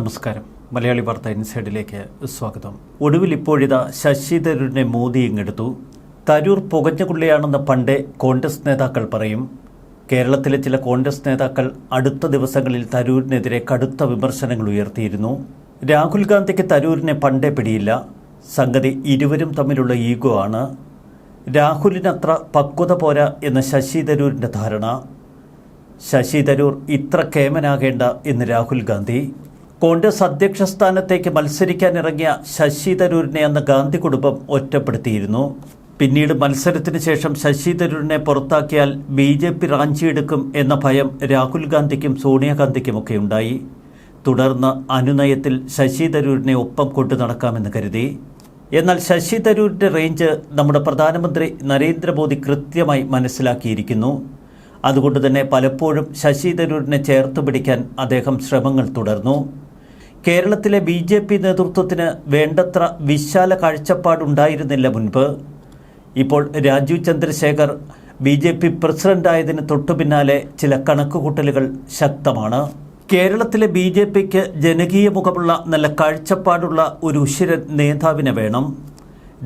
നമസ്കാരം. മലയാളി വാർത്ത ഇൻസൈഡിലേക്ക് സ്വാഗതം. ഒടുവിൽ ഇപ്പോഴിതാ ശശി തരൂരിനെ മോദി ഇങ്ങെടുത്തു. തരൂർ പുകഞ്ഞുകൊള്ളിയാണെന്ന് പണ്ടേ കോൺഗ്രസ് നേതാക്കൾ പറയും. കേരളത്തിലെ ചില കോൺഗ്രസ് നേതാക്കൾ അടുത്ത ദിവസങ്ങളിൽ തരൂരിനെതിരെ കടുത്ത വിമർശനങ്ങൾ ഉയർത്തിയിരുന്നു. രാഹുൽ ഗാന്ധിക്ക് തരൂരിനെ പണ്ടേ പിടിയില്ല. സംഗതി ഇരുവരും തമ്മിലുള്ള ഈഗോ ആണ്. രാഹുലിനത്ര പക്വത പോരാ എന്ന ശശി തരൂരിൻ്റെ ധാരണ. ശശി തരൂർ ഇത്ര കേമനാകേണ്ട എന്ന് രാഹുൽ ഗാന്ധി. കോൺഗ്രസ് അധ്യക്ഷ സ്ഥാനത്തേക്ക് മത്സരിക്കാനിറങ്ങിയ ശശി തരൂരിനെ അന്ന് ഗാന്ധി കുടുംബം ഒറ്റപ്പെടുത്തിയിരുന്നു. പിന്നീട് മത്സരത്തിന് ശേഷം ശശി തരൂരിനെ പുറത്താക്കിയാൽ BJP റാഞ്ചിയെടുക്കും എന്ന ഭയം രാഹുൽ ഗാന്ധിക്കും സോണിയാഗാന്ധിക്കുമൊക്കെ ഉണ്ടായി. തുടർന്ന് അനുനയത്തിൽ ശശി തരൂരിനെ ഒപ്പം കൊണ്ടു നടക്കാമെന്ന് കരുതി. എന്നാൽ ശശി തരൂരിൻ്റെ റേഞ്ച് നമ്മുടെ പ്രധാനമന്ത്രി നരേന്ദ്രമോദി കൃത്യമായി മനസ്സിലാക്കിയിരിക്കുന്നു. അതുകൊണ്ട് തന്നെ പലപ്പോഴും ശശി തരൂരിനെ ചേർത്ത് പിടിക്കാൻ അദ്ദേഹം ശ്രമങ്ങൾ തുടർന്നു. കേരളത്തിലെ BJP നേതൃത്വത്തിന് വേണ്ടത്ര വിശാല കാഴ്ചപ്പാടുണ്ടായിരുന്നില്ല മുൻപ്. ഇപ്പോൾ രാജീവ് ചന്ദ്രശേഖർ BJP പ്രസിഡന്റായതിന് തൊട്ടുപിന്നാലെ ചില കണക്കുകൂട്ടലുകൾ ശക്തമാണ്. കേരളത്തിലെ BJPക്ക് ജനകീയ മുഖമുള്ള നല്ല കാഴ്ചപ്പാടുള്ള ഒരു ഉശിരൻ നേതാവിനെ വേണം.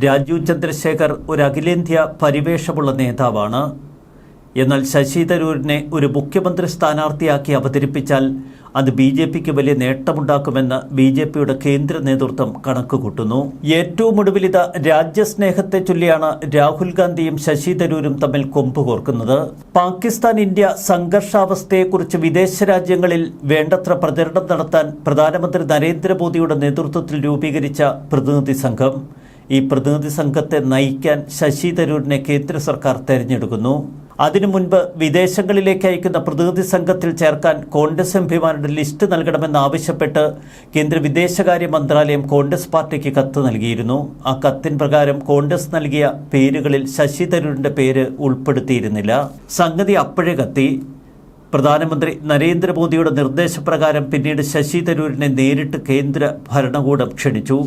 രാജീവ് ചന്ദ്രശേഖർ ഒരു അഖിലേന്ത്യാ പരിവേഷമുള്ള നേതാവാണ്. എന്നാൽ ശശി തരൂരിനെ ഒരു മുഖ്യമന്ത്രി സ്ഥാനാർത്ഥിയാക്കി അവതരിപ്പിച്ചാൽ അത് BJPക്ക് വലിയ നേട്ടമുണ്ടാക്കുമെന്ന് BJPയുടെ കേന്ദ്ര നേതൃത്വം കണക്കുകൂട്ടുന്നു. ഏറ്റവും ഒടുവിലിത രാജ്യസ്നേഹത്തെ ചൊല്ലിയാണ് രാഹുൽ ഗാന്ധിയും ശശി തരൂരും തമ്മിൽ കൊമ്പുകോർക്കുന്നത്. പാകിസ്ഥാൻ ഇന്ത്യ സംഘർഷാവസ്ഥയെക്കുറിച്ച് വിദേശ രാജ്യങ്ങളിൽ വേണ്ടത്ര പ്രചരണം നടത്താൻ പ്രധാനമന്ത്രി നരേന്ദ്രമോദിയുടെ നേതൃത്വത്തിൽ രൂപീകരിച്ച പ്രതിനിധി സംഘം. ഈ പ്രതിനിധി സംഘത്തെ നയിക്കാൻ ശശി തരൂരിനെ കേന്ദ്ര സർക്കാർ തെരഞ്ഞെടുക്കുന്നു. അതിനു മുൻപ് വിദേശങ്ങളിലേക്ക് അയക്കുന്ന പ്രതിനിധി സംഘത്തിൽ ചേർക്കാൻ കോൺഗ്രസ് എംപിമാരുടെ ലിസ്റ്റ് നൽകണമെന്നാവശ്യപ്പെട്ട് കേന്ദ്ര വിദേശകാര്യ മന്ത്രാലയം കോൺഗ്രസ് പാർട്ടിക്ക് കത്ത് നൽകിയിരുന്നു. ആ കത്തിൻ പ്രകാരം കോൺഗ്രസ് നൽകിയ പേരുകളിൽ ശശി തരൂരിൻ്റെ പേര് ഉൾപ്പെടുത്തിയിരുന്നില്ല. സംഗതി അപ്പോഴേ കത്തി. പ്രധാനമന്ത്രി നരേന്ദ്രമോദിയുടെ നിർദ്ദേശപ്രകാരം പിന്നീട് ശശി തരൂരിനെ നേരിട്ട് കേന്ദ്ര ഭരണകൂടം ക്ഷണിച്ചു.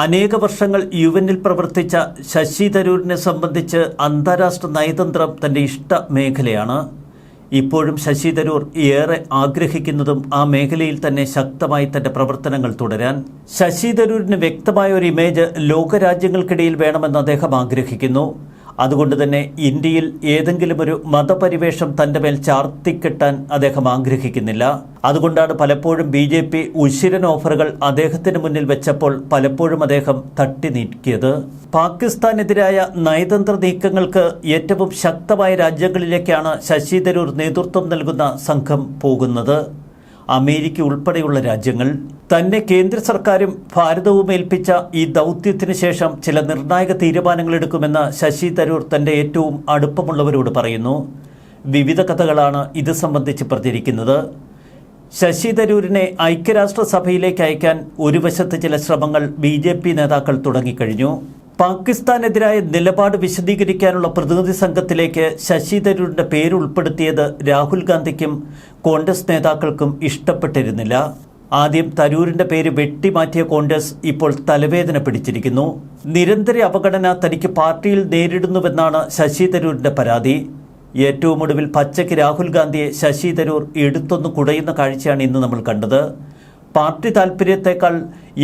അനേക വർഷങ്ങൾ UN-ൽ പ്രവർത്തിച്ച ശശി തരൂരിനെ സംബന്ധിച്ച് അന്താരാഷ്ട്ര നയതന്ത്രം തൻ്റെ ഇഷ്ട മേഖലയാണ്. ഇപ്പോഴും ശശി തരൂർ ഏറെ ആഗ്രഹിക്കുന്നതും ആ മേഖലയിൽ തന്നെ ശക്തമായി തൻ്റെ പ്രവർത്തനങ്ങൾ തുടരാൻ. ശശി തരൂരിന് വ്യക്തമായ ഒരു ഇമേജ് ലോകരാജ്യങ്ങൾക്കിടയിൽ വേണമെന്ന് അദ്ദേഹം ആഗ്രഹിക്കുന്നു. അതുകൊണ്ട് തന്നെ ഇന്ത്യയിൽ ഏതെങ്കിലും ഒരു മതപരിവേഷം തൻ്റെ മേൽ ചാർത്തിക്കെട്ടാൻ അദ്ദേഹം ആഗ്രഹിക്കുന്നില്ല. അതുകൊണ്ടാണ് പലപ്പോഴും BJP ഉശിരൻ ഓഫറുകൾ അദ്ദേഹത്തിന് മുന്നിൽ വെച്ചപ്പോൾ പലപ്പോഴും അദ്ദേഹം തട്ടി നീക്കിയത്. പാകിസ്ഥാനെതിരായ നയതന്ത്ര നീക്കങ്ങൾക്ക് ഏറ്റവും ശക്തമായ രാജ്യങ്ങളിലേക്കാണ് ശശി തരൂർ നേതൃത്വം നൽകുന്ന സംഘം പോകുന്നത്. അമേരിക്ക ഉൾപ്പെടെയുള്ള രാജ്യങ്ങൾ. തന്നെ കേന്ദ്ര സർക്കാരും ഭാരതവും ഏൽപ്പിച്ച ഈ ദൗത്യത്തിന് ശേഷം ചില നിർണായക തീരുമാനങ്ങളെടുക്കുമെന്ന് ശശി തരൂർ തൻ്റെ ഏറ്റവും അടുപ്പമുള്ളവരോട് പറയുന്നു. വിവിധ കഥകളാണ് ഇത് സംബന്ധിച്ച് പ്രചരിക്കുന്നത്. ശശി തരൂരിനെ ഐക്യരാഷ്ട്രസഭയിലേക്ക് അയക്കാൻ ഒരു വശത്ത് ചില ശ്രമങ്ങൾ BJP നേതാക്കൾ തുടങ്ങിക്കഴിഞ്ഞു. പാകിസ്ഥാനെതിരായ നിലപാട് വിശദീകരിക്കാനുള്ള പ്രതിനിധി സംഘത്തിലേക്ക് ശശി തരൂരിൻ്റെ പേര് ഉൾപ്പെടുത്തിയത് രാഹുൽ ഗാന്ധിക്കും കോൺഗ്രസ് നേതാക്കൾക്കും ഇഷ്ടപ്പെട്ടിരുന്നില്ല. ആദ്യം തരൂരിൻ്റെ പേര് വെട്ടിമാറ്റിയ കോൺഗ്രസ് ഇപ്പോൾ തലവേദന പിടിച്ചിരിക്കുന്നു. നിരന്തര അവഗണന തനിക്ക് പാർട്ടിയിൽ നേരിടുന്നുവെന്നാണ് ശശി തരൂരിൻ്റെ പരാതി. ഏറ്റവും ഒടുവിൽ പച്ചയ്ക്ക് രാഹുൽ ഗാന്ധിയെ ശശി തരൂർ എടുത്തൊന്ന് കുടയുന്ന കാഴ്ചയാണ് ഇന്ന് നമ്മൾ കണ്ടത്. പാർട്ടി താൽപ്പര്യത്തെക്കാൾ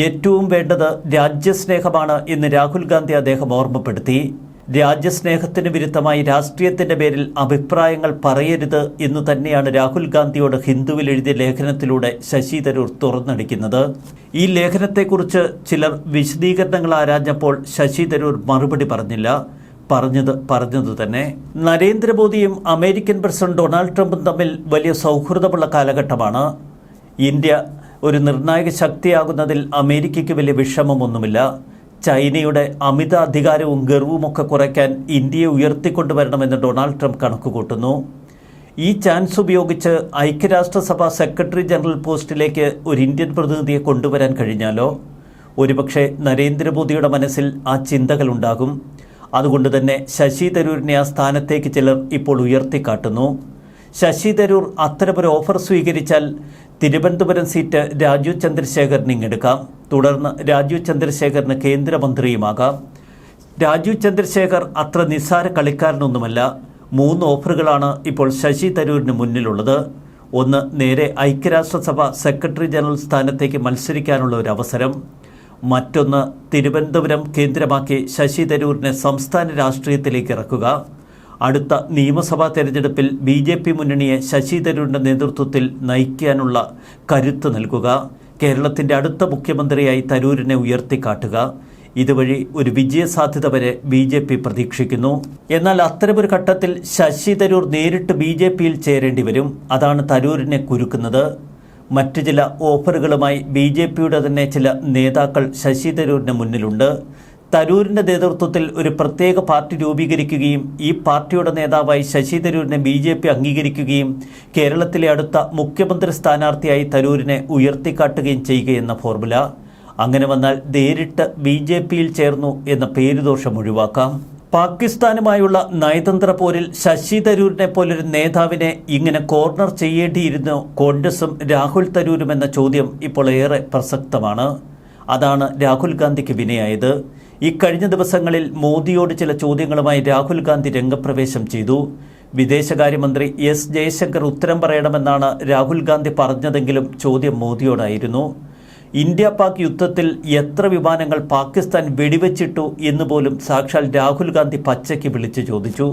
ഏറ്റവും വേണ്ടത് രാജ്യസ്നേഹമാണ് എന്ന് രാഹുൽ ഗാന്ധി അദ്ദേഹം ഓർമ്മപ്പെടുത്തി. രാജ്യസ്നേഹത്തിന് വിരുദ്ധമായി രാഷ്ട്രീയത്തിൻ്റെ പേരിൽ അഭിപ്രായങ്ങൾ പറയരുത് എന്ന് തന്നെയാണ് രാഹുൽ ഗാന്ധിയോട് ഹിന്ദുവിൽ എഴുതിയ ലേഖനത്തിലൂടെ ശശി തരൂർ തുറന്നടിക്കുന്നത്. ഈ ലേഖനത്തെക്കുറിച്ച് ചിലർ വിശദീകരണങ്ങൾ ആരാഞ്ഞപ്പോൾ ശശി തരൂർ മറുപടി പറഞ്ഞില്ല. പറഞ്ഞത് തന്നെ. നരേന്ദ്രമോദിയും അമേരിക്കൻ പ്രസിഡന്റ് ഡൊണാൾഡ് ട്രംപും തമ്മിൽ വലിയ സൗഹൃദമുള്ള കാലഘട്ടമാണ്. ഇന്ത്യ ഒരു നിർണായക ശക്തിയാകുന്നതിൽ അമേരിക്കയ്ക്ക് വലിയ വിഷമമൊന്നുമില്ല. ചൈനയുടെ അമിത അധികാരവും ഗർവുമൊക്കെ കുറയ്ക്കാൻ ഇന്ത്യയെ ഉയർത്തിക്കൊണ്ടുവരണമെന്ന് ഡൊണാൾഡ് ട്രംപ് കണക്കുകൂട്ടുന്നു. ഈ ചാൻസ് ഉപയോഗിച്ച് ഐക്യരാഷ്ട്രസഭ സെക്രട്ടറി ജനറൽ പോസ്റ്റിലേക്ക് ഒരു ഇന്ത്യൻ പ്രതിനിധിയെ കൊണ്ടുവരാൻ കഴിഞ്ഞാലോ? ഒരുപക്ഷെ നരേന്ദ്രമോദിയുടെ മനസ്സിൽ ആ ചിന്തകളുണ്ടാകും. അതുകൊണ്ട് തന്നെ ശശി തരൂരിനെ ആ സ്ഥാനത്തേക്ക് ചിലർ ഇപ്പോൾ ഉയർത്തിക്കാട്ടുന്നു. ശശി തരൂർ അത്തരമൊരു ഓഫർ സ്വീകരിച്ചാൽ തിരുവനന്തപുരം സീറ്റ് രാജീവ് ചന്ദ്രശേഖറിന് ഇങ്ങെടുക്കാം. തുടർന്ന് രാജീവ് ചന്ദ്രശേഖറിന് കേന്ദ്രമന്ത്രിയുമാകാം. രാജീവ് ചന്ദ്രശേഖർ അത്ര നിസ്സാര കളിക്കാരനൊന്നുമല്ല. 3 ഓഫറുകളാണ് ഇപ്പോൾ ശശി തരൂരിന് മുന്നിലുള്ളത്. ഒന്ന്, നേരെ ഐക്യരാഷ്ട്രസഭ സെക്രട്ടറി ജനറൽ സ്ഥാനത്തേക്ക് മത്സരിക്കാനുള്ള ഒരു അവസരം. മറ്റൊന്ന്, തിരുവനന്തപുരം കേന്ദ്രമാക്കി ശശി തരൂരിനെ സംസ്ഥാന രാഷ്ട്രീയത്തിലേക്ക് ഇറക്കുക. അടുത്ത നിയമസഭാ തെരഞ്ഞെടുപ്പിൽ BJP മുന്നണിയെ ശശി തരൂരിൻ്റെ നേതൃത്വത്തിൽ നയിക്കാനുള്ള കരുത്ത് നൽകുക. കേരളത്തിൻ്റെ അടുത്ത മുഖ്യമന്ത്രിയായി തരൂരിനെ ഉയർത്തിക്കാട്ടുക. ഇതുവഴി ഒരു വിജയസാധ്യത വരെ BJP പ്രതീക്ഷിക്കുന്നു. എന്നാൽ അത്തരമൊരു ഘട്ടത്തിൽ ശശി തരൂർ നേരിട്ട് BJPയിൽ ചേരേണ്ടി വരും. അതാണ് തരൂരിനെ കുരുക്കുന്നത്. മറ്റു ചില ഓഫറുകളുമായി BJPയുടെ തന്നെ ചില നേതാക്കൾ ശശി തരൂരിന് മുന്നിലുണ്ട്. തരൂരിൻ്റെ നേതൃത്വത്തിൽ ഒരു പ്രത്യേക പാർട്ടി രൂപീകരിക്കുകയും ഈ പാർട്ടിയുടെ നേതാവായി ശശി തരൂരിനെ BJP അംഗീകരിക്കുകയും കേരളത്തിലെ അടുത്ത മുഖ്യമന്ത്രി സ്ഥാനാർത്ഥിയായി തരൂരിനെ ഉയർത്തിക്കാട്ടുകയും ചെയ്യുകയെന്ന ഫോർമുല. അങ്ങനെ വന്നാൽ നേരിട്ട് BJPയിൽ ചേർന്നു എന്ന പേരുദോഷം ഒഴിവാക്കാം. പാകിസ്ഥാനുമായുള്ള നയതന്ത്ര പോരിൽ ശശി തരൂരിനെ പോലൊരു നേതാവിനെ ഇങ്ങനെ കോർണർ ചെയ്യേണ്ടിയിരുന്നു കോൺഗ്രസും രാഹുൽ തരൂരും എന്ന ചോദ്യം ഇപ്പോൾ ഏറെ പ്രസക്തമാണ്. അതാണ് രാഹുൽ ഗാന്ധിക്ക് വിനയായത്. ഇക്കഴിഞ്ഞ ദിവസങ്ങളിൽ മോദിയോട് ചില ചോദ്യങ്ങളുമായി രാഹുൽ ഗാന്ധി രംഗപ്രവേശം ചെയ്തു. വിദേശകാര്യമന്ത്രി S. ജയശങ്കർ ഉത്തരം പറയണമെന്നാണ് രാഹുൽ ഗാന്ധി പറഞ്ഞതെങ്കിലും ചോദ്യം മോദിയോടായിരുന്നു. ഇന്ത്യ പാക് യുദ്ധത്തിൽ എത്ര വിമാനങ്ങൾ പാകിസ്ഥാൻ വെടിവെച്ചിട്ടു എന്നുപോലും സാക്ഷാൽ രാഹുൽ ഗാന്ധി പച്ചയ്ക്ക് വിളിച്ചു ചോദിച്ചു.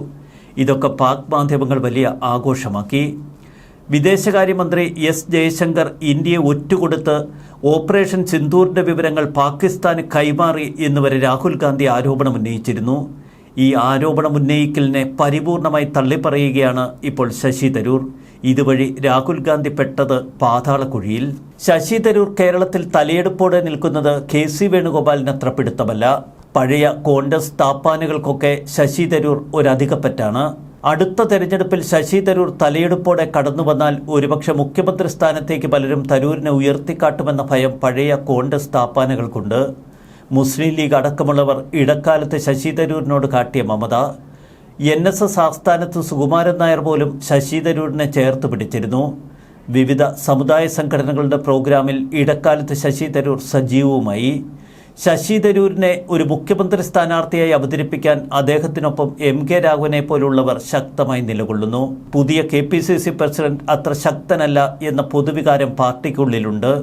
ഇതൊക്കെ പാക് മാധ്യമങ്ങൾ വലിയ ആഘോഷമാക്കി. വിദേശകാര്യമന്ത്രി S. ജയശങ്കർ ഇന്ത്യയെ ഒറ്റുകൊടുത്ത് ഓപ്പറേഷൻ സിന്ദൂറിൻ്റെ വിവരങ്ങൾ പാകിസ്ഥാന് കൈമാറി എന്നുവരെ രാഹുൽ ഗാന്ധി ആരോപണം ഉന്നയിച്ചിരുന്നു. ഈ ആരോപണം ഉന്നയിക്കലിനെ പരിപൂർണമായി തള്ളിപ്പറയുകയാണ് ഇപ്പോൾ ശശി തരൂർ. ഇതുവഴി രാഹുൽ ഗാന്ധി പെട്ടത് പാതാളക്കുഴിയിൽ. ശശി തരൂർ കേരളത്തിൽ തലയെടുപ്പോടെ നിൽക്കുന്നത് KC വേണുഗോപാലിനത്ര പിടുത്തമല്ല. പഴയ കോൺഗ്രസ് താപ്പാനുകൾക്കൊക്കെ ശശി തരൂർ ഒരധികപ്പറ്റാണ്. അടുത്ത തെരഞ്ഞെടുപ്പിൽ ശശി തരൂർ തലയെടുപ്പോടെ കടന്നു വന്നാൽ ഒരുപക്ഷെ മുഖ്യമന്ത്രി സ്ഥാനത്തേക്ക് പലരും തരൂരിനെ ഉയർത്തിക്കാട്ടുമെന്ന ഭയം പഴയ കോൺഗ്രസ് താപ്പാനുകൾക്കുണ്ട്. മുസ്ലിം ലീഗ് അടക്കമുള്ളവർ ഇടക്കാലത്ത് ശശി തരൂരിനോട് കാട്ടിയ മമത. NSS ആസ്ഥാനത്ത് സുകുമാരൻ നായർ പോലും ശശി തരൂരിനെ ചേർത്ത് പിടിച്ചിരുന്നു. വിവിധ സമുദായ സംഘടനകളുടെ പ്രോഗ്രാമിൽ ഇടക്കാലത്ത് ശശി തരൂർ സജീവവുമായി. ശശി തരൂരിനെ ഒരു മുഖ്യമന്ത്രി സ്ഥാനാർത്ഥിയായി അവതരിപ്പിക്കാൻ അദ്ദേഹത്തിനൊപ്പം MK രാഘവനെ പോലുള്ളവർ ശക്തമായി നിലകൊള്ളുന്നു. പുതിയ KPCC പ്രസിഡന്റ് അത്ര ശക്തനല്ല എന്ന പൊതുവികാരം പാർട്ടിക്കുള്ളിലുണ്ട്.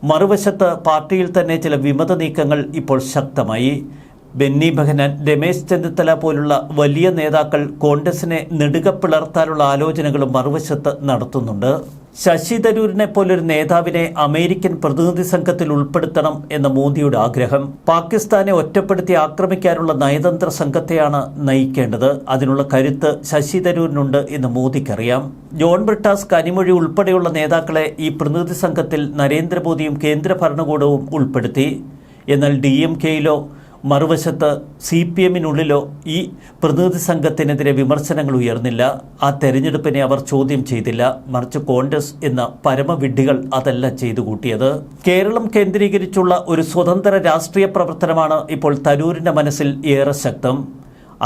മറുവശത്ത് പാർട്ടിയിൽ തന്നെ ചില വിമത നീക്കങ്ങൾ ഇപ്പോൾ ശക്തമായി. ബെന്നി ബെഹനാൻ, രമേശ് ചെന്നിത്തല പോലുള്ള വലിയ നേതാക്കൾ കോൺഗ്രസിനെ നെടുക പിളർത്താനുള്ള ആലോചനകളും മറുവശത്ത് നടത്തുന്നുണ്ട്. ശശി തരൂരിനെ പോലൊരു നേതാവിനെ അമേരിക്കൻ പ്രതിനിധി സംഘത്തിൽ ഉൾപ്പെടുത്തണം എന്ന മോദിയുടെ ആഗ്രഹം. പാകിസ്ഥാനെ ഒറ്റപ്പെടുത്തി ആക്രമിക്കാനുള്ള നയതന്ത്ര സംഘത്തെയാണ് നയിക്കേണ്ടത്. അതിനുള്ള കരുത്ത് ശശി തരൂരിനുണ്ട് എന്ന് മോദിക്കറിയാം. ജോൺ ബ്രിട്ടാസ്, കനിമൊഴി ഉൾപ്പെടെയുള്ള നേതാക്കളെ ഈ പ്രതിനിധി സംഘത്തിൽ നരേന്ദ്രമോദിയും കേന്ദ്ര ഭരണകൂടവും ഉൾപ്പെടുത്തി. എന്നാൽ DMKയിലോ മറുവശത്ത് CPMനുള്ളിലോ ഈ പ്രതിനിധി സംഘത്തിനെതിരെ വിമർശനങ്ങൾ ഉയർന്നില്ല. ആ തെരഞ്ഞെടുപ്പിനെ അവർ ചോദ്യം ചെയ്തില്ല. മറിച്ച് കോൺഗ്രസ് എന്ന പരമവിഡ്ഢികൾ അതല്ല ചെയ്തു കൂട്ടിയത്. കേരളം കേന്ദ്രീകരിച്ചുള്ള ഒരു സ്വതന്ത്ര രാഷ്ട്രീയ പ്രവർത്തനമാണ് ഇപ്പോൾ തരൂരിൻ്റെ മനസ്സിൽ ഏറെ ശക്തം.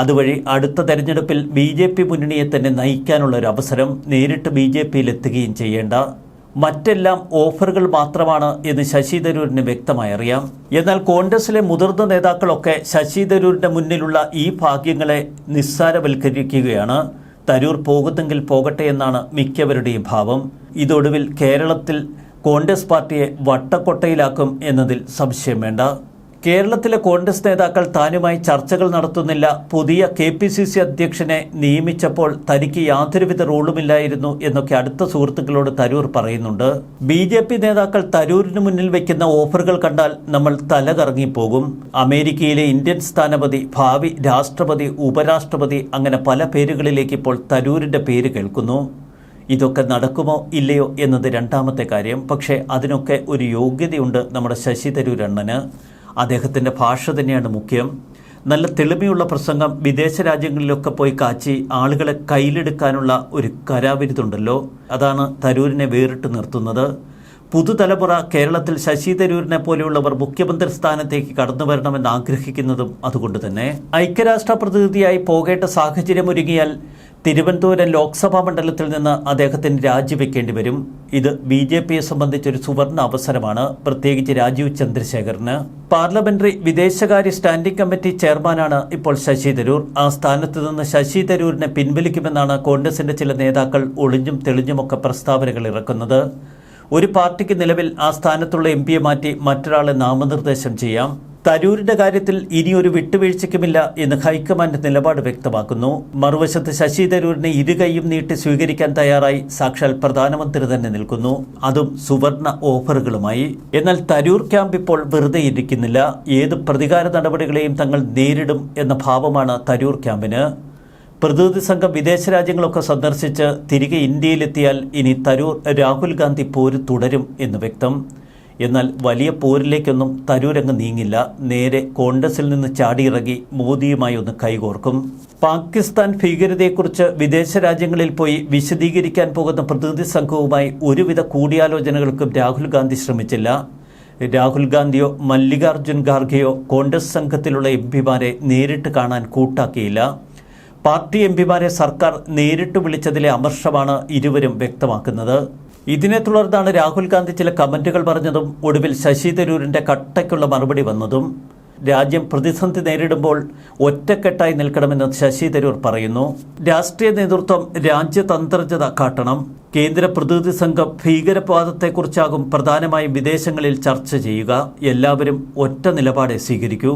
അതുവഴി അടുത്ത തെരഞ്ഞെടുപ്പിൽ BJP മുന്നണിയെ തന്നെ നയിക്കാനുള്ള ഒരു അവസരം. നേരിട്ട് BJPയിൽ എത്തുകയും ചെയ്യേണ്ട. മറ്റെല്ലാം ഓഫറുകൾ മാത്രമാണ് എന്ന് ശശി തരൂരിന് വ്യക്തമായി അറിയാം. എന്നാൽ കോൺഗ്രസിലെ മുതിർന്ന നേതാക്കളൊക്കെ ശശി തരൂരിൻ്റെ മുന്നിലുള്ള ഈ ഭാഗ്യങ്ങളെ നിസ്സാരവൽക്കരിക്കുകയാണ്. തരൂർ പോകുന്നെങ്കിൽ പോകട്ടെ എന്നാണ് മിക്കവരുടെയും ഭാവം. ഇതൊടുവിൽ കേരളത്തിൽ കോൺഗ്രസ് പാർട്ടിയെ വട്ടക്കൊട്ടയിലാക്കും എന്നതിൽ സംശയം വേണ്ട. കേരളത്തിലെ കോൺഗ്രസ് നേതാക്കൾ താനുമായി ചർച്ചകൾ നടത്തുന്നില്ല. പുതിയ KPCC അധ്യക്ഷനെ നിയമിച്ചപ്പോൾ തനിക്ക് യാതൊരുവിധ റോളുമില്ലായിരുന്നു എന്നൊക്കെ അടുത്ത സുഹൃത്തുക്കളോട് തരൂർ പറയുന്നുണ്ട്. BJP നേതാക്കൾ തരൂരിന് മുന്നിൽ വയ്ക്കുന്ന ഓഫറുകൾ കണ്ടാൽ നമ്മൾ തല കറങ്ങിപ്പോകും. അമേരിക്കയിലെ ഇന്ത്യൻ സ്ഥാനപതി, ഭാവി രാഷ്ട്രപതി, ഉപരാഷ്ട്രപതി, അങ്ങനെ പല പേരുകളിലേക്ക് ഇപ്പോൾ തരൂരിൻ്റെ പേര് കേൾക്കുന്നു. ഇതൊക്കെ നടക്കുമോ ഇല്ലയോ എന്നത് രണ്ടാമത്തെ കാര്യം. പക്ഷേ അതിനൊക്കെ ഒരു യോഗ്യതയുണ്ട് നമ്മുടെ ശശി തരൂർ അണ്ണന്. അദ്ദേഹത്തിൻ്റെ ഭാഷ തന്നെയാണ് മുഖ്യം. നല്ല തെളിമയുള്ള പ്രസംഗം, വിദേശ രാജ്യങ്ങളിലൊക്കെ പോയി കാച്ചി ആളുകളെ കയ്യിലെടുക്കാനുള്ള ഒരു കരാവിരുതുണ്ടല്ലോ, അതാണ് തരൂരിനെ വേറിട്ട് നിർത്തുന്നത്. പുതുതലമുറ കേരളത്തിൽ ശശി തരൂരിനെ പോലെയുള്ളവർ മുഖ്യമന്ത്രി സ്ഥാനത്തേക്ക് കടന്നു വരണമെന്ന് ആഗ്രഹിക്കുന്നതും അതുകൊണ്ട് തന്നെ. ഐക്യരാഷ്ട്ര പ്രതിനിധിയായി പോകേണ്ട സാഹചര്യമൊരുങ്ങിയാൽ തിരുവനന്തപുരം ലോക്സഭാ മണ്ഡലത്തിൽ നിന്ന് അദ്ദേഹത്തിന് രാജിവെക്കേണ്ടി വരും. ഇത് BJPയെ സംബന്ധിച്ചൊരു സുവർണ അവസരമാണ്, പ്രത്യേകിച്ച് രാജീവ് ചന്ദ്രശേഖറിന്. പാർലമെന്ററി വിദേശകാര്യ സ്റ്റാൻഡിംഗ് കമ്മിറ്റി ചെയർമാനാണ് ഇപ്പോൾ ശശി തരൂർ. ആ സ്ഥാനത്ത് നിന്ന് ശശി തരൂരിനെ പിൻവലിക്കുമെന്നാണ് കോൺഗ്രസിന്റെ ചില നേതാക്കൾ ഒളിഞ്ഞും തെളിഞ്ഞുമൊക്കെ പ്രസ്താവനകൾ ഇറക്കുന്നത്. ഒരു പാർട്ടിക്ക് നിലവിൽ ആ സ്ഥാനത്തുള്ള MP മാറ്റി മറ്റൊരാളെ നാമനിർദ്ദേശം ചെയ്യാം. തരൂരിന്റെ കാര്യത്തിൽ ഇനിയൊരു വിട്ടുവീഴ്ചയ്ക്കുമില്ല എന്ന് ഹൈക്കമാൻഡ് നിലപാട് വ്യക്തമാക്കുന്നു. മറുവശത്ത് ശശി തരൂരിനെ ഇരുകൈയും നീട്ടി സ്വീകരിക്കാൻ തയ്യാറായി സാക്ഷാൽ പ്രധാനമന്ത്രി തന്നെ നിൽക്കുന്നു, അതും സുവർണ ഓഫറുകളുമായി. എന്നാൽ തരൂർ ക്യാമ്പ് ഇപ്പോൾ വെറുതെ ഇരിക്കുന്നില്ല. ഏത് പ്രതികാര നടപടികളെയും തങ്ങൾ നേരിടും എന്ന ഭാവമാണ് തരൂർ ക്യാമ്പിന്. പ്രതിനിധി സംഘം വിദേശ രാജ്യങ്ങളൊക്കെ സന്ദർശിച്ച് തിരികെ ഇന്ത്യയിലെത്തിയാൽ ഇനി തരൂർ രാഹുൽ ഗാന്ധി പോര് തുടരും എന്ന് വ്യക്തം. എന്നാൽ വലിയ പോരിലേക്കൊന്നും തരൂരങ്ങ് നീങ്ങില്ല. നേരെ കോൺഗ്രസിൽ നിന്ന് ചാടിയിറങ്ങി മോദിയുമായി ഒന്ന് കൈകോർക്കും. പാകിസ്ഥാൻ ഭീകരതയെക്കുറിച്ച് വിദേശ രാജ്യങ്ങളിൽ പോയി വിശദീകരിക്കാൻ പോകുന്ന പ്രതിനിധി സംഘവുമായി ഒരുവിധ കൂടിയാലോചനകൾക്കും രാഹുൽ ഗാന്ധി ശ്രമിച്ചില്ല. രാഹുൽ ഗാന്ധിയോ മല്ലികാർജുൻ ഖാർഗെയോ കോൺഗ്രസ് സംഘത്തിലുള്ള MP-മാരെ നേരിട്ട് കാണാൻ കൂട്ടാക്കിയില്ല. പാർട്ടി MP-മാരെ സർക്കാർ നേരിട്ട് വിളിച്ചതിലെ അമർഷമാണ് ഇരുവരും വ്യക്തമാക്കുന്നത്. ഇതിനെ തുടർന്നാണ് രാഹുൽ ഗാന്ധി ചില കമന്റുകൾ പറഞ്ഞതും ഒടുവിൽ ശശി തരൂരിന്റെ കട്ടയ്ക്കുള്ള മറുപടി വന്നതും. രാജ്യം പ്രതിസന്ധി നേരിടുമ്പോൾ ഒറ്റക്കെട്ടായി നിൽക്കണമെന്ന് ശശി തരൂർ പറയുന്നു. രാഷ്ട്രീയ നേതൃത്വം രാജ്യതന്ത്രജ്ഞത കാട്ടണം. കേന്ദ്ര പ്രതിനിധി സംഘം ഭീകരവാദത്തെക്കുറിച്ചാകും പ്രധാനമായും വിദേശങ്ങളിൽ ചർച്ച ചെയ്യുക. എല്ലാവരും ഒറ്റ നിലപാടെ സ്വീകരിക്കൂ.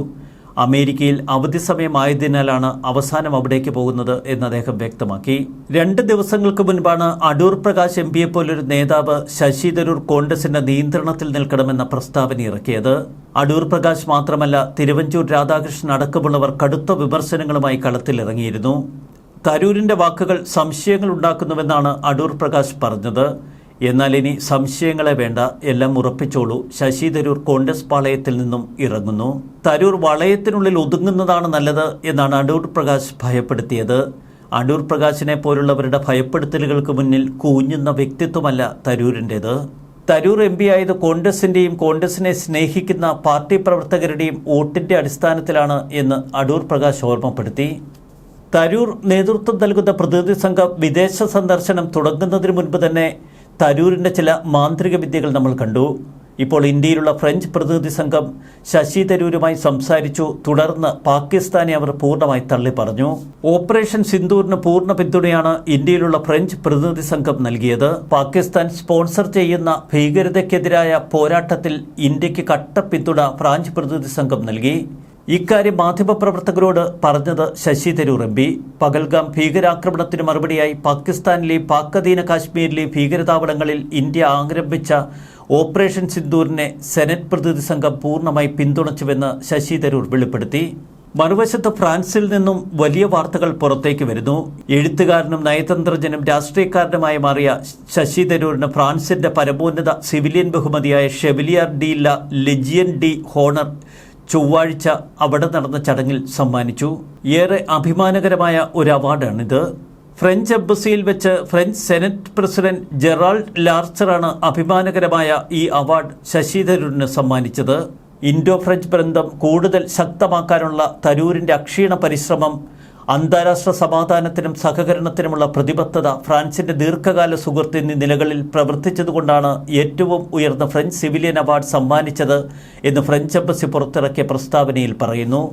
അമേരിക്കയിൽ അവധി സമയമായതിനാലാണ് അവസാനം അവിടേക്ക് പോകുന്നത് എന്ന് അദ്ദേഹം വ്യക്തമാക്കി. 2 ദിവസങ്ങൾക്ക് മുൻപാണ് അടൂർ പ്രകാശ് MP-യെ പോലൊരു നേതാവ് ശശി തരൂർ കോൺഗ്രസിന്റെ നിയന്ത്രണത്തിൽ നിൽക്കണമെന്ന പ്രസ്താവന ഇറക്കിയത്. അടൂർ പ്രകാശ് മാത്രമല്ല, തിരുവഞ്ചൂർ രാധാകൃഷ്ണൻ അടക്കമുള്ളവർ കടുത്ത വിമർശനങ്ങളുമായി കളത്തിലിറങ്ങിയിരുന്നു. തരൂരിന്റെ വാക്കുകൾ സംശയങ്ങൾ ഉണ്ടാക്കുന്നുവെന്നാണ് അടൂർ പ്രകാശ് പറഞ്ഞത്. എന്നാൽ ഇനി സംശയങ്ങളെ വേണ്ട, എല്ലാം ഉറപ്പിച്ചോളൂ. ശശി തരൂർ കോൺഗ്രസ് പാളയത്തിൽ നിന്നും ഇറങ്ങുന്നു. തരൂർ വളയത്തിനുള്ളിൽ ഒതുങ്ങുന്നതാണ് നല്ലത് എന്നാണ് അടൂർ പ്രകാശ് ഭയപ്പെടുത്തിയത്. അടൂർ പ്രകാശിനെ പോലുള്ളവരുടെ ഭയപ്പെടുത്തലുകൾക്ക് മുന്നിൽ കൂഞ്ഞുന്ന വ്യക്തിത്വമല്ല തരൂരിൻ്റേത്. തരൂർ MP ആയത് കോൺഗ്രസിന്റെയും കോൺഗ്രസിനെ സ്നേഹിക്കുന്ന പാർട്ടി പ്രവർത്തകരുടെയും വോട്ടിന്റെ അടിസ്ഥാനത്തിലാണ് എന്ന് അടൂർ പ്രകാശ് ഓർമ്മപ്പെടുത്തി. തരൂർ നേതൃത്വം നൽകുന്ന പ്രതിനിധി സംഘം വിദേശ സന്ദർശനം തുടങ്ങുന്നതിന് മുൻപ് തന്നെ തരൂരിൻ്റെ ചില മാന്ത്രിക വിദ്യകൾ നമ്മൾ കണ്ടു. ഇപ്പോൾ ഇന്ത്യയിലുള്ള ഫ്രഞ്ച് പ്രതിനിധി സംഘം ശശി തരൂരുമായി സംസാരിച്ചു. തുടർന്ന് പാകിസ്ഥാനെ അവർ പൂർണ്ണമായി തള്ളിപ്പറഞ്ഞു. ഓപ്പറേഷൻ സിന്ദൂറിന് പൂർണ്ണ പിന്തുണയാണ് ഇന്ത്യയിലുള്ള ഫ്രഞ്ച് പ്രതിനിധി സംഘം നൽകിയത്. പാകിസ്ഥാൻ സ്പോൺസർ ചെയ്യുന്ന ഭീകരതയ്ക്കെതിരായ പോരാട്ടത്തിൽ ഇന്ത്യക്ക് കട്ട പിന്തുണ ഫ്രാൻസ് പ്രതിനിധി സംഘം നൽകി. ഇക്കാര്യം മാധ്യമപ്രവർത്തകരോട് പറഞ്ഞത് ശശി തരൂർ MP. പഹൽഗാം ഭീകരാക്രമണത്തിന് മറുപടിയായി പാകിസ്ഥാനിലെയും പാക് അധീന കാശ്മീരിലെയും ഭീകരതാവളങ്ങളിൽ ഇന്ത്യ ആരംഭിച്ച ഓപ്പറേഷൻ സിന്ദൂറിനെ സെനറ്റ് പ്രതിനിധി സംഘം പൂർണ്ണമായി പിന്തുണച്ചുവെന്ന് ശശി തരൂർ വെളിപ്പെടുത്തി. മറുവശത്ത് ഫ്രാൻസിൽ നിന്നും വലിയ വാർത്തകൾ പുറത്തേക്ക് വരുന്നു. എഴുത്തുകാരനും നയതന്ത്രജ്ഞനും രാഷ്ട്രീയക്കാരനുമായി മാറിയ ശശി തരൂരിന് ഫ്രാൻസിന്റെ പരമോന്നത സിവിലിയൻ ബഹുമതിയായ ഷെവലിയർ ഡി ല ലെജിയൻ ഡി ഹോണർ ചൊവ്വാഴ്ച അവിടെ നടന്ന ചടങ്ങിൽ സമ്മാനിച്ചു. ഏറെ അഭിമാനകരമായ ഒരു അവാർഡാണിത്. ഫ്രഞ്ച് എംബസിയിൽ വെച്ച് ഫ്രഞ്ച് സെനറ്റ് പ്രസിഡന്റ് ജെറാൾഡ് ലാർച്ചറാണ് അഭിമാനകരമായ ഈ അവാർഡ് ശശി തരൂരിന് സമ്മാനിച്ചത്. ഇൻഡോ ഫ്രഞ്ച് ബന്ധം കൂടുതൽ ശക്തമാക്കാനുള്ള തരൂരിന്റെ അക്ഷീണ പരിശ്രമം, അന്താരാഷ്ട്ര സമാധാനത്തിനും സഹകരണത്തിനുമുള്ള പ്രതിബദ്ധത, ഫ്രാൻസിന്റെ ദീർഘകാല സുഹൃത്ത് എന്നീ നിലകളിൽ പ്രവർത്തിച്ചതുകൊണ്ടാണ് ഏറ്റവും ഉയർന്ന ഫ്രഞ്ച് സിവിലിയൻ അവാർഡ് സമ്മാനിച്ചത് എന്ന് ഫ്രഞ്ച് എംബസി പുറത്തിറക്കിയ പ്രസ്താവനയിൽ പറയുന്നു.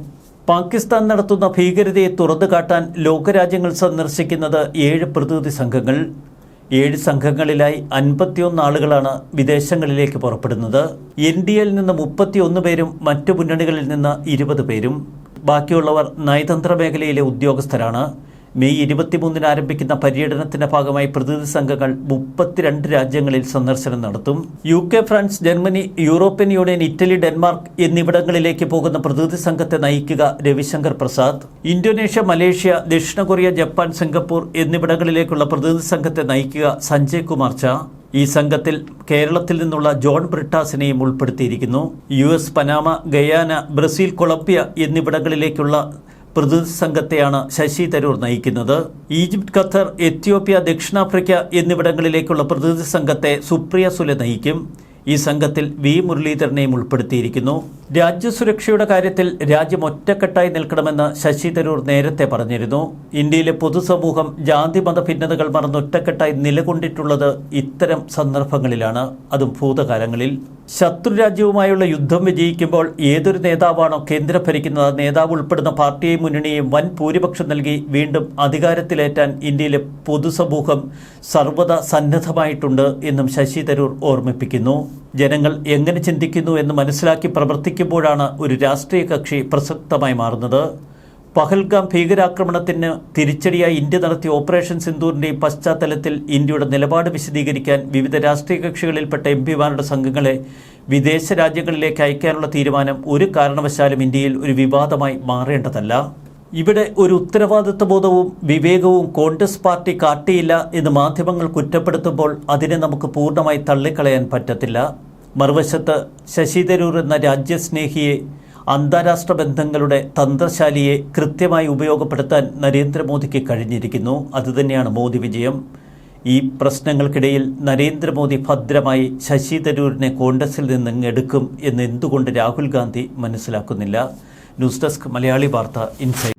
പാകിസ്ഥാൻ നടത്തുന്ന ഭീകരതയെ തുറന്നുകാട്ടാൻ ലോകരാജ്യങ്ങൾ സന്ദർശിക്കുന്നത് 7 പ്രതിനിധി സംഘങ്ങൾ. 7 സംഘങ്ങളിലായി 51 ആളുകളാണ് വിദേശങ്ങളിലേക്ക് പുറപ്പെടുന്നത്. NDAയിൽ നിന്ന് 31 പേരും മറ്റു മുന്നണികളിൽ നിന്ന് 20 പേരും. ബാക്കിയുള്ളവർ നയതന്ത്ര മേഖലയിലെ ഉദ്യോഗസ്ഥരാണ്. മെയ് 23 ആരംഭിക്കുന്ന പര്യടനത്തിന്റെ ഭാഗമായി പ്രതിനിധി സംഘങ്ങൾ 32 രാജ്യങ്ങളിൽ സന്ദർശനം നടത്തും. UK, France, Germany, European union, Italy, Denmark എന്നിവിടങ്ങളിലേക്ക് പോകുന്ന പ്രതിനിധി സംഘത്തെ നയിക്കുക രവിശങ്കർ പ്രസാദ്. ഇന്തോനേഷ്യ, മലേഷ്യ, ദക്ഷിണ കൊറിയ, ജപ്പാൻ, സിംഗപ്പൂർ എന്നിവിടങ്ങളിലേക്കുള്ള പ്രതിനിധി സംഘത്തെ നയിക്കുക സഞ്ജയ് കുമാർ ഝാ. ഈ സംഘത്തിൽ കേരളത്തിൽ നിന്നുള്ള ജോൺ ബ്രിട്ടാസിനെയും ഉൾപ്പെടുത്തിയിരിക്കുന്നു. US, Panama, Guyana, Brazil, Colombia എന്നിവിടങ്ങളിലേക്കുള്ള പ്രതിനിധി സംഘത്തെയാണ് ശശി തരൂർ നയിക്കുന്നത്. ഈജിപ്ത്, ഖത്തർ, എത്യോപ്യ, ദക്ഷിണാഫ്രിക്ക എന്നിവിടങ്ങളിലേക്കുള്ള പ്രതിനിധി സംഘത്തെ സുപ്രിയ സുലെ നയിക്കും. ഈ സംഘത്തിൽ വി മുരളീധരനെയും ഉൾപ്പെടുത്തിയിരിക്കുന്നു. രാജ്യസുരക്ഷയുടെ കാര്യത്തിൽ രാജ്യം ഒറ്റക്കെട്ടായി നിൽക്കണമെന്ന് ശശി തരൂർ നേരത്തെ പറഞ്ഞിരുന്നു. ഇന്ത്യയിലെ പൊതുസമൂഹം ജാതി മത ഭിന്നതകൾ മറന്ന് ഒറ്റക്കെട്ടായി നിലകൊണ്ടിട്ടുള്ളത് ഇത്തരം സന്ദർഭങ്ങളിലാണ്, അതും ഭൂതകാലങ്ങളിൽ. ശത്രുരാജ്യവുമായുള്ള യുദ്ധം വിജയിക്കുമ്പോൾ ഏതൊരു നേതാവാണോ കേന്ദ്രം ഭരിക്കുന്നത്, നേതാവ് ഉൾപ്പെടുന്ന പാർട്ടിയെയും മുന്നണിയെയും വൻ ഭൂരിപക്ഷം നൽകി വീണ്ടും അധികാരത്തിലേറ്റാൻ ഇന്ത്യയിലെ പൊതുസമൂഹം സർവ്വത സന്നദ്ധമായിട്ടുണ്ട് എന്നും ശശി തരൂർ ഓർമ്മിപ്പിക്കുന്നു. ജനങ്ങൾ എങ്ങനെ ചിന്തിക്കുന്നു എന്ന് മനസ്സിലാക്കി പ്രവർത്തിക്കുമ്പോഴാണ് ഒരു രാഷ്ട്രീയ കക്ഷി പ്രസക്തമായി മാറുന്നത്. പഹൽഗാം ഭീകരാക്രമണത്തിന് തിരിച്ചടിയായി ഇന്ത്യ നടത്തിയ ഓപ്പറേഷൻ സിന്ദൂറിന്റെ പശ്ചാത്തലത്തിൽ ഇന്ത്യയുടെ നിലപാട് വിശദീകരിക്കാൻ വിവിധ രാഷ്ട്രീയ കക്ഷികളിൽപ്പെട്ട എംപിമാരുടെ സംഘങ്ങളെ വിദേശ രാജ്യങ്ങളിലേക്ക് അയക്കാനുള്ള തീരുമാനം ഒരു കാരണവശാലും ഇന്ത്യയിൽ ഒരു വിവാദമായി മാറേണ്ടതല്ല. ഇവിടെ ഒരു ഉത്തരവാദിത്വബോധവും വിവേകവും കോൺഗ്രസ് പാർട്ടി കാട്ടിയില്ല എന്ന് മാധ്യമങ്ങൾ കുറ്റപ്പെടുത്തുമ്പോൾ അതിനെ നമുക്ക് പൂർണ്ണമായി തള്ളിക്കളയാൻ പറ്റത്തില്ല. മറുവശത്ത് ശശി തരൂർ എന്ന രാജ്യസ്നേഹിയെ, അന്താരാഷ്ട്ര ബന്ധങ്ങളുടെ തന്ത്രശാലിയെ കൃത്യമായി ഉപയോഗപ്പെടുത്താൻ നരേന്ദ്രമോദിക്ക് കഴിഞ്ഞിരിക്കുന്നു. അതുതന്നെയാണ് മോദി വിജയം. ഈ പ്രശ്നങ്ങൾക്കിടയിൽ നരേന്ദ്രമോദി ഭദ്രമായി ശശി തരൂരിനെ കോൺഗ്രസിൽ നിന്ന് എടുക്കും എന്ന് എന്തുകൊണ്ട് രാഹുൽ ഗാന്ധി മനസ്സിലാക്കുന്നില്ല? ന്യൂസ് ഡെസ്ക് മലയാളി വാർത്ത ഇൻസൈഡ്.